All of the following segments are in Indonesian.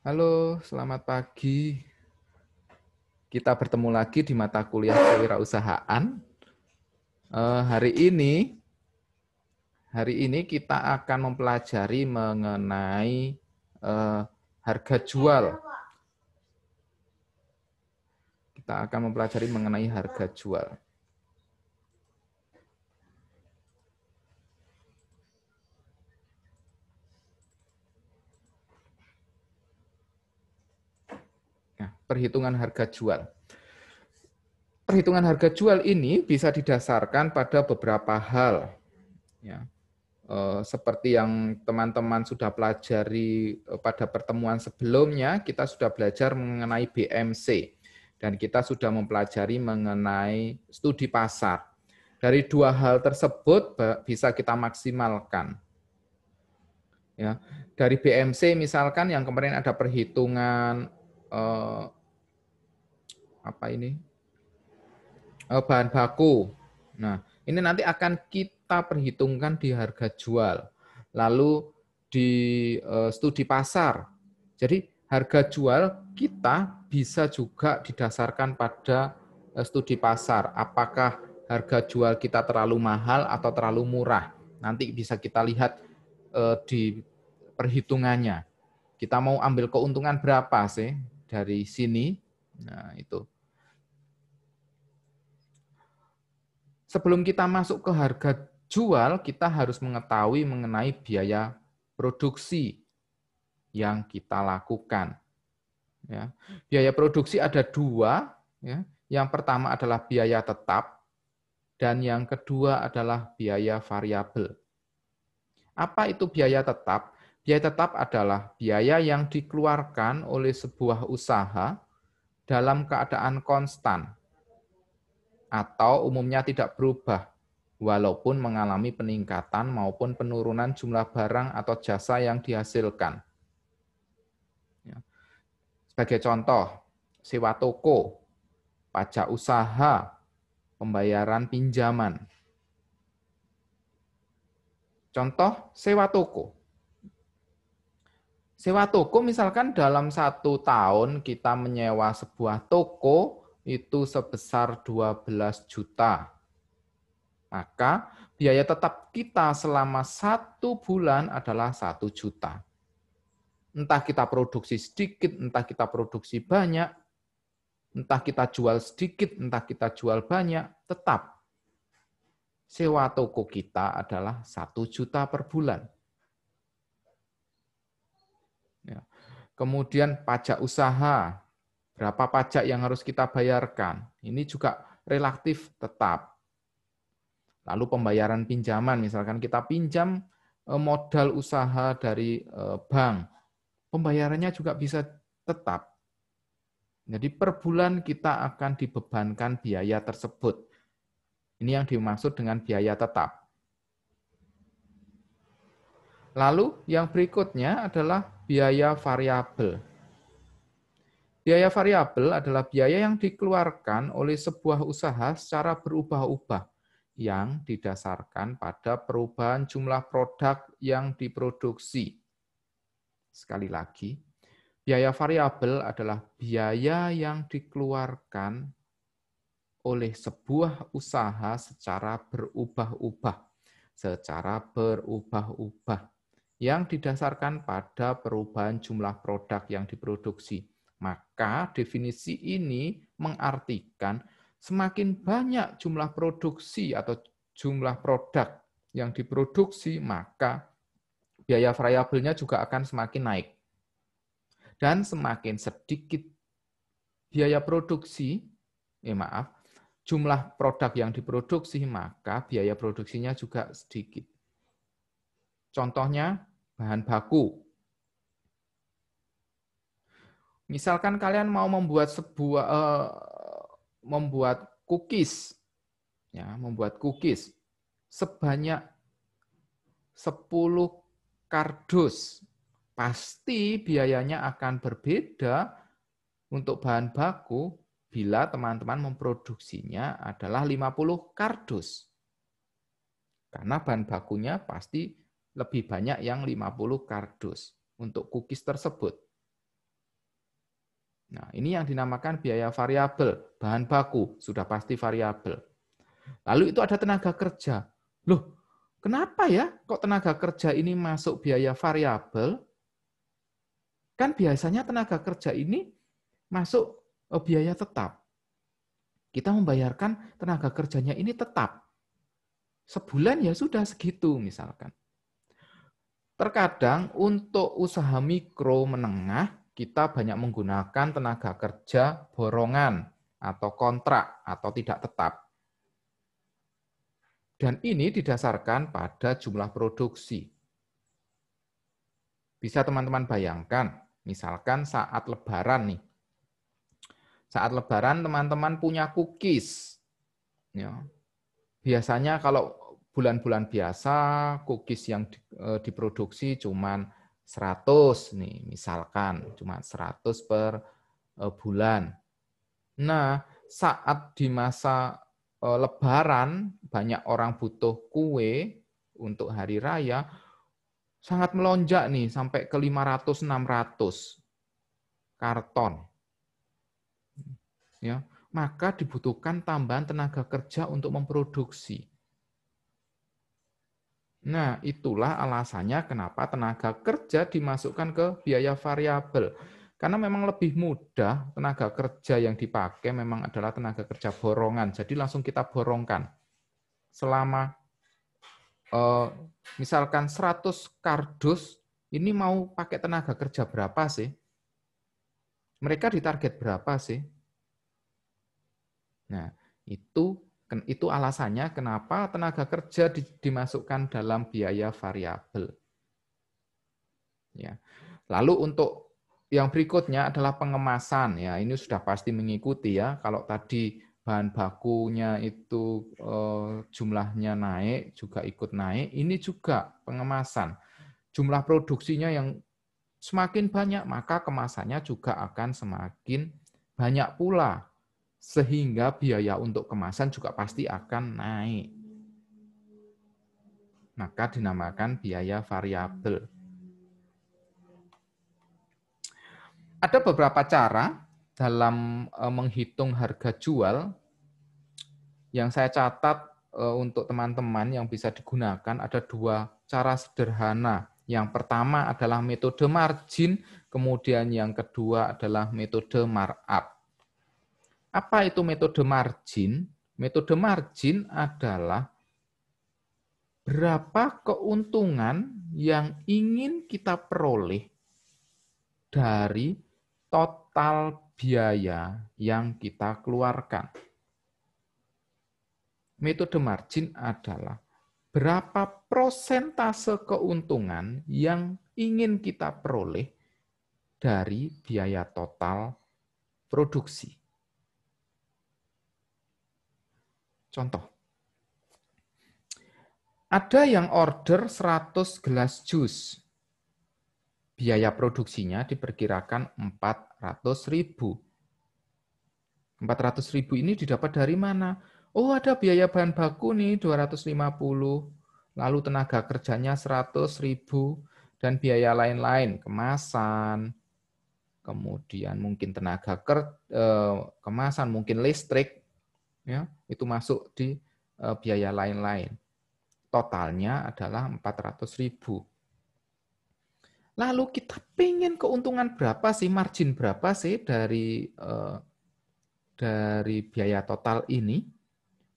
Halo, selamat pagi. Kita bertemu lagi di mata kuliah kewirausahaan. Hari ini kita akan mempelajari mengenai harga jual. Kita akan mempelajari mengenai harga jual. Nah, perhitungan harga jual. Perhitungan harga jual ini bisa didasarkan pada beberapa hal. Ya. Seperti yang teman-teman sudah pelajari pada pertemuan sebelumnya, kita sudah belajar mengenai BMC dan kita sudah mempelajari mengenai studi pasar. Dari dua hal tersebut bisa kita maksimalkan. Ya, dari BMC misalkan yang kemarin ada perhitungan bahan baku. Nah, ini nanti akan kita perhitungkan di harga jual. Lalu di studi pasar. Jadi harga jual kita bisa juga didasarkan pada studi pasar. Apakah harga jual kita terlalu mahal atau terlalu murah? Nanti bisa kita lihat di perhitungannya. Kita mau ambil keuntungan berapa sih dari sini? Nah, itu. Sebelum kita masuk ke harga jual, kita harus mengetahui mengenai biaya produksi yang kita lakukan. Ya. Biaya produksi ada dua. Ya. Yang pertama adalah biaya tetap, dan yang kedua adalah biaya variabel. Apa itu biaya tetap? Biaya tetap adalah biaya yang dikeluarkan oleh sebuah usaha dalam keadaan konstan atau umumnya tidak berubah, walaupun mengalami peningkatan maupun penurunan jumlah barang atau jasa yang dihasilkan. Sebagai contoh, sewa toko, pajak usaha, pembayaran pinjaman. Contoh, sewa toko. Sewa toko misalkan dalam 1 tahun kita menyewa sebuah toko itu sebesar 12 juta. Maka biaya tetap kita selama 1 bulan adalah 1 juta. Entah kita produksi sedikit, entah kita produksi banyak, entah kita jual sedikit, entah kita jual banyak, tetap sewa toko kita adalah 1 juta per bulan. Ya. Kemudian pajak usaha, berapa pajak yang harus kita bayarkan? Ini juga relatif tetap. Lalu pembayaran pinjaman, misalkan kita pinjam modal usaha dari bank, pembayarannya juga bisa tetap. Jadi per bulan kita akan dibebankan biaya tersebut. Ini yang dimaksud dengan biaya tetap. Lalu yang berikutnya adalah biaya variabel. Biaya variabel adalah biaya yang dikeluarkan oleh sebuah usaha secara berubah-ubah yang didasarkan pada perubahan jumlah produk yang diproduksi. Sekali lagi, biaya variabel adalah biaya yang dikeluarkan oleh sebuah usaha secara berubah-ubah, yang didasarkan pada perubahan jumlah produk yang diproduksi. Maka definisi ini mengartikan semakin banyak jumlah produksi atau jumlah produk yang diproduksi, maka biaya variabelnya juga akan semakin naik. Dan semakin sedikit biaya produksi, jumlah produk yang diproduksi, maka biaya produksinya juga sedikit. Contohnya, bahan baku. Misalkan kalian mau membuat cookies, ya, membuat cookies sebanyak 10 kardus, pasti biayanya akan berbeda untuk bahan baku bila teman-teman memproduksinya adalah 50 kardus. Karena bahan bakunya pasti lebih banyak yang 50 kardus untuk cookies tersebut. Nah, ini yang dinamakan biaya variabel. Bahan baku sudah pasti variabel. Lalu itu ada tenaga kerja. Loh, kenapa ya kok tenaga kerja ini masuk biaya variabel? Kan biasanya tenaga kerja ini masuk biaya tetap. Kita membayarkan tenaga kerjanya ini tetap. Sebulan ya sudah segitu misalkan. Terkadang untuk usaha mikro menengah, kita banyak menggunakan tenaga kerja borongan atau kontrak atau tidak tetap. Dan ini didasarkan pada jumlah produksi. Bisa teman-teman bayangkan, misalkan saat Lebaran nih. Saat Lebaran teman-teman punya cookies. Ya. Biasanya kalau bulan-bulan biasa cookies yang diproduksi cuman 100 nih, misalkan cuma 100 per bulan. Nah, saat di masa Lebaran banyak orang butuh kue untuk hari raya, sangat melonjak nih sampai ke 500-600 karton. Ya, maka dibutuhkan tambahan tenaga kerja untuk memproduksi. Nah, itulah alasannya kenapa tenaga kerja dimasukkan ke biaya variabel. Karena memang lebih mudah tenaga kerja yang dipakai memang adalah tenaga kerja borongan. Jadi langsung kita borongkan. Selama misalkan 100 kardus, ini mau pakai tenaga kerja berapa sih? Mereka ditarget berapa sih? Nah, itu alasannya kenapa tenaga kerja dimasukkan dalam biaya variabel. Ya. Lalu untuk yang berikutnya adalah pengemasan. Ya, ini sudah pasti mengikuti ya. Kalau tadi bahan bakunya itu jumlahnya naik, juga ikut naik, ini juga pengemasan. Jumlah produksinya yang semakin banyak, maka kemasannya juga akan semakin banyak pula. Sehingga biaya untuk kemasan juga pasti akan naik. Maka dinamakan biaya variabel. Ada beberapa cara dalam menghitung harga jual yang saya catat untuk teman-teman yang bisa digunakan. Ada dua cara sederhana. Yang pertama adalah metode margin, kemudian yang kedua adalah metode markup. Apa itu metode margin? Metode margin adalah berapa keuntungan yang ingin kita peroleh dari total biaya yang kita keluarkan. Metode margin adalah berapa persentase keuntungan yang ingin kita peroleh dari biaya total produksi. Contoh, ada yang order 100 gelas jus. Biaya produksinya diperkirakan 400.000. 400.000 ini didapat dari mana? Oh, ada biaya bahan baku nih 250. Lalu tenaga kerjanya 100.000 dan biaya lain-lain, kemasan, kemudian mungkin kemasan, mungkin listrik, ya, itu masuk di biaya lain-lain. Totalnya adalah 400.000. Lalu kita pengen keuntungan berapa sih, margin berapa sih dari biaya total ini?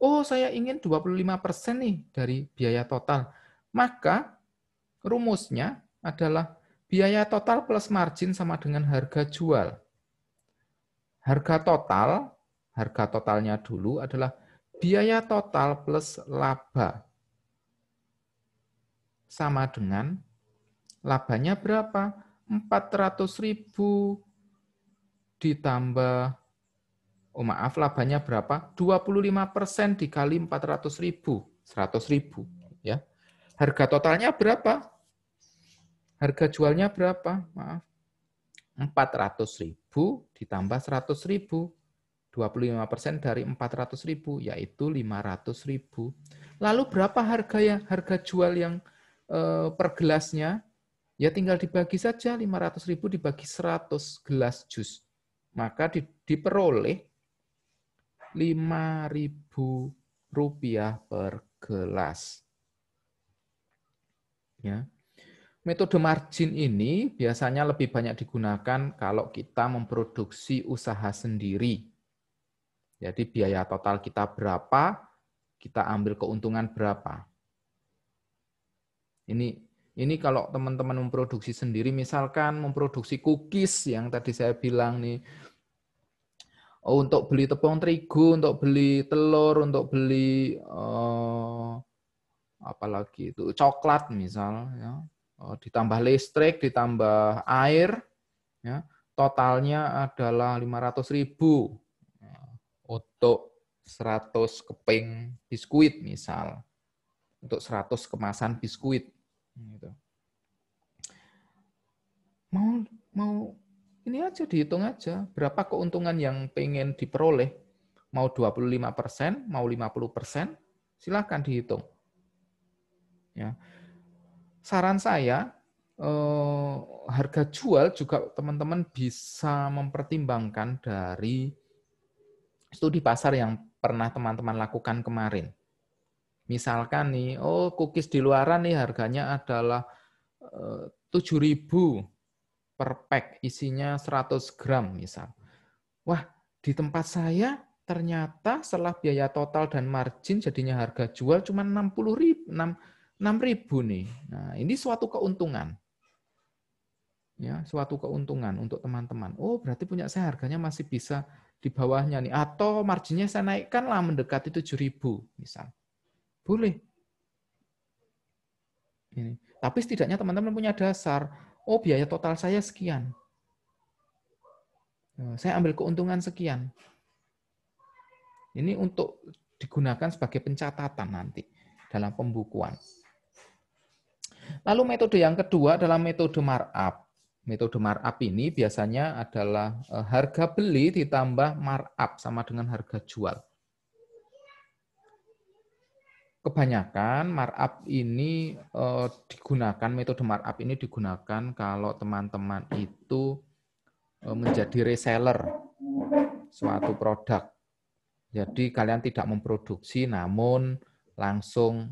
Oh, saya ingin 25% nih dari biaya total. Maka rumusnya adalah biaya total plus margin sama dengan harga jual. Harga totalnya dulu adalah biaya total plus laba. Sama dengan labanya berapa? 400.000 ditambah, labanya berapa? 25% dikali 400.000, 100.000. Ya. Harga totalnya berapa? Harga jualnya berapa? 400.000 ditambah 100.000. 25% dari 400.000, yaitu 500.000. Lalu berapa harga jual yang per gelasnya? Ya tinggal dibagi saja, 500.000 dibagi 100 gelas jus. maka diperoleh Rp5.000 per gelas. Ya. Metode margin ini biasanya lebih banyak digunakan kalau kita memproduksi usaha sendiri. Jadi biaya total kita berapa, kita ambil keuntungan berapa. Ini kalau teman-teman memproduksi sendiri, misalkan memproduksi cookies yang tadi saya bilang nih, untuk beli tepung terigu, untuk beli telur, untuk beli apalagi itu coklat misal, ya, ditambah listrik, ditambah air, ya, totalnya adalah 500.000 untuk 100 keping biskuit misal, untuk 100 kemasan biskuit. Gitu. Mau ini aja dihitung aja, berapa keuntungan yang pengen diperoleh, mau 25%, mau 50%, silakan dihitung. Ya. Saran saya, harga jual juga teman-teman bisa mempertimbangkan dari studi pasar yang pernah teman-teman lakukan kemarin. Misalkan nih, cookies di luaran nih harganya adalah 7.000 per pack, isinya 100 gram misal. Wah, di tempat saya ternyata setelah biaya total dan margin jadinya harga jual cuma 6.000 nih. Nah, ini suatu keuntungan. Ya, suatu keuntungan untuk teman-teman. Oh, berarti punya saya harganya masih bisa di bawahnya nih. Atau marginnya saya naikkan lah mendekati 7.000 misal. Boleh. Ini. Tapi setidaknya teman-teman punya dasar. Oh, biaya total saya sekian. Saya ambil keuntungan sekian. Ini untuk digunakan sebagai pencatatan nanti dalam pembukuan. Lalu metode yang kedua adalah metode markup. Metode markup ini biasanya adalah harga beli ditambah markup sama dengan harga jual. Kebanyakan markup ini digunakan, metode markup ini digunakan kalau teman-teman itu menjadi reseller suatu produk. Jadi kalian tidak memproduksi namun langsung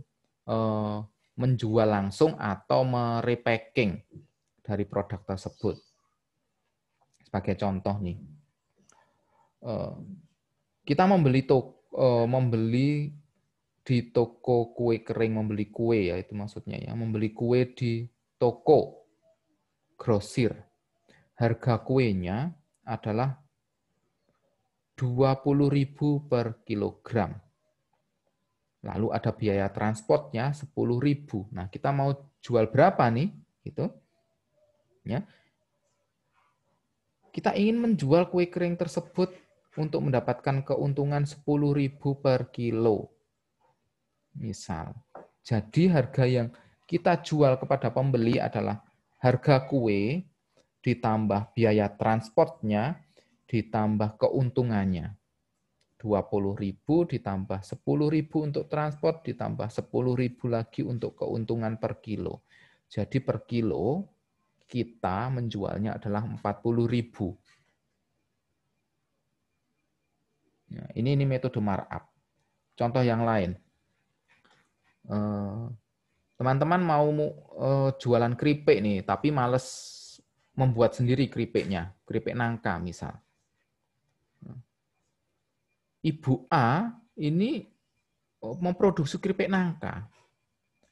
menjual langsung atau merepacking dari produk tersebut. Sebagai contoh nih, kita membeli di toko kue kering, membeli kue ya itu maksudnya ya, membeli kue di toko grosir. Harga kuenya adalah 20.000 per kilogram. Lalu ada biaya transportnya 10.000. Nah, kita mau jual berapa nih? Gitu. Ya. Kita ingin menjual kue kering tersebut untuk mendapatkan keuntungan 10.000 per kilo. Misal. Jadi harga yang kita jual kepada pembeli adalah harga kue ditambah biaya transportnya ditambah keuntungannya. 20.000 ditambah 10.000 untuk transport ditambah 10.000 lagi untuk keuntungan per kilo. Jadi per kilo kita menjualnya adalah 40.000. Ya, ini metode markup. Contoh yang lain. Teman-teman mau jualan keripik nih, tapi males membuat sendiri keripiknya, keripik nangka misal. Ibu A ini memproduksi keripik nangka.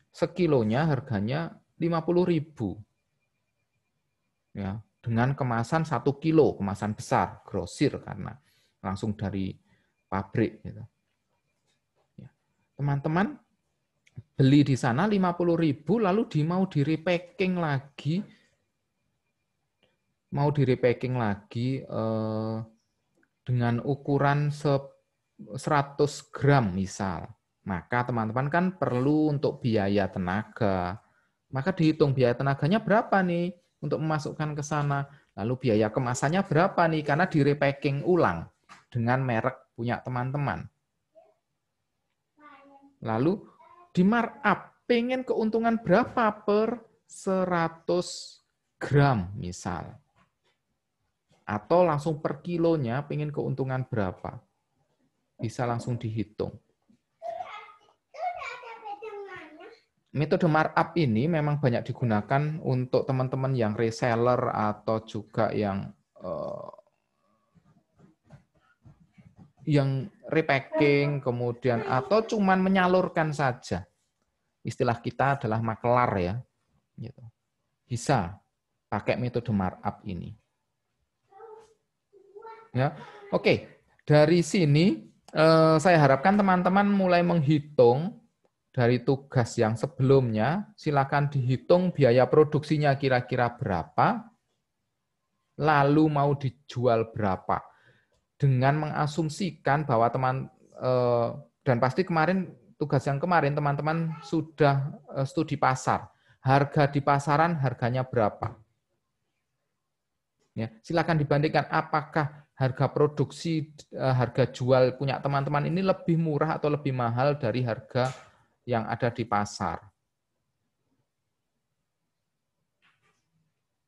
Sekilonya harganya 50.000. Ya, dengan kemasan 1 kilo, kemasan besar, grosir karena langsung dari pabrik. Gitu. Ya. Teman-teman beli di sana 50.000, lalu mau di-repacking lagi, dengan ukuran 100 gram misal. Maka teman-teman kan perlu untuk biaya tenaga. Maka dihitung biaya tenaganya berapa nih untuk memasukkan ke sana. Lalu biaya kemasannya berapa nih karena di-repacking ulang dengan merek punya teman-teman. Lalu di markup, pengen keuntungan berapa per 100 gram misal. Atau langsung per kilonya pengen keuntungan berapa. Bisa langsung dihitung. Metode markup ini memang banyak digunakan untuk teman-teman yang reseller atau juga yang repacking, kemudian atau cuman menyalurkan saja. Istilah kita adalah makelar ya. Gitu. Bisa pakai metode markup ini. Ya, oke. Dari sini saya harapkan teman-teman mulai menghitung dari tugas yang sebelumnya. Silakan dihitung biaya produksinya kira-kira berapa, lalu mau dijual berapa. Dengan mengasumsikan bahwa dan pasti kemarin tugas yang kemarin teman-teman sudah studi pasar. Harga di pasaran harganya berapa? Ya, silakan dibandingkan apakah harga produksi, harga jual punya teman-teman ini lebih murah atau lebih mahal dari harga yang ada di pasar.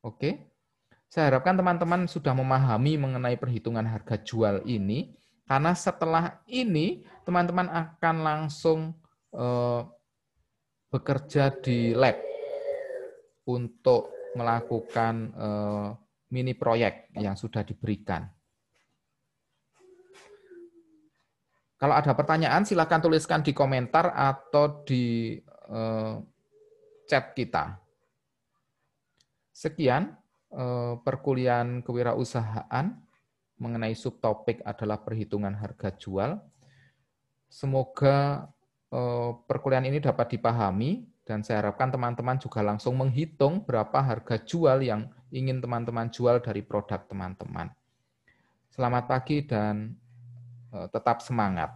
Oke, saya harapkan teman-teman sudah memahami mengenai perhitungan harga jual ini, karena setelah ini teman-teman akan langsung bekerja di lab untuk melakukan mini proyek yang sudah diberikan. Kalau ada pertanyaan, silakan tuliskan di komentar atau di chat kita. Sekian perkuliahan kewirausahaan mengenai subtopik adalah perhitungan harga jual. Semoga perkuliahan ini dapat dipahami dan saya harapkan teman-teman juga langsung menghitung berapa harga jual yang ingin teman-teman jual dari produk teman-teman. Selamat pagi dan tetap semangat.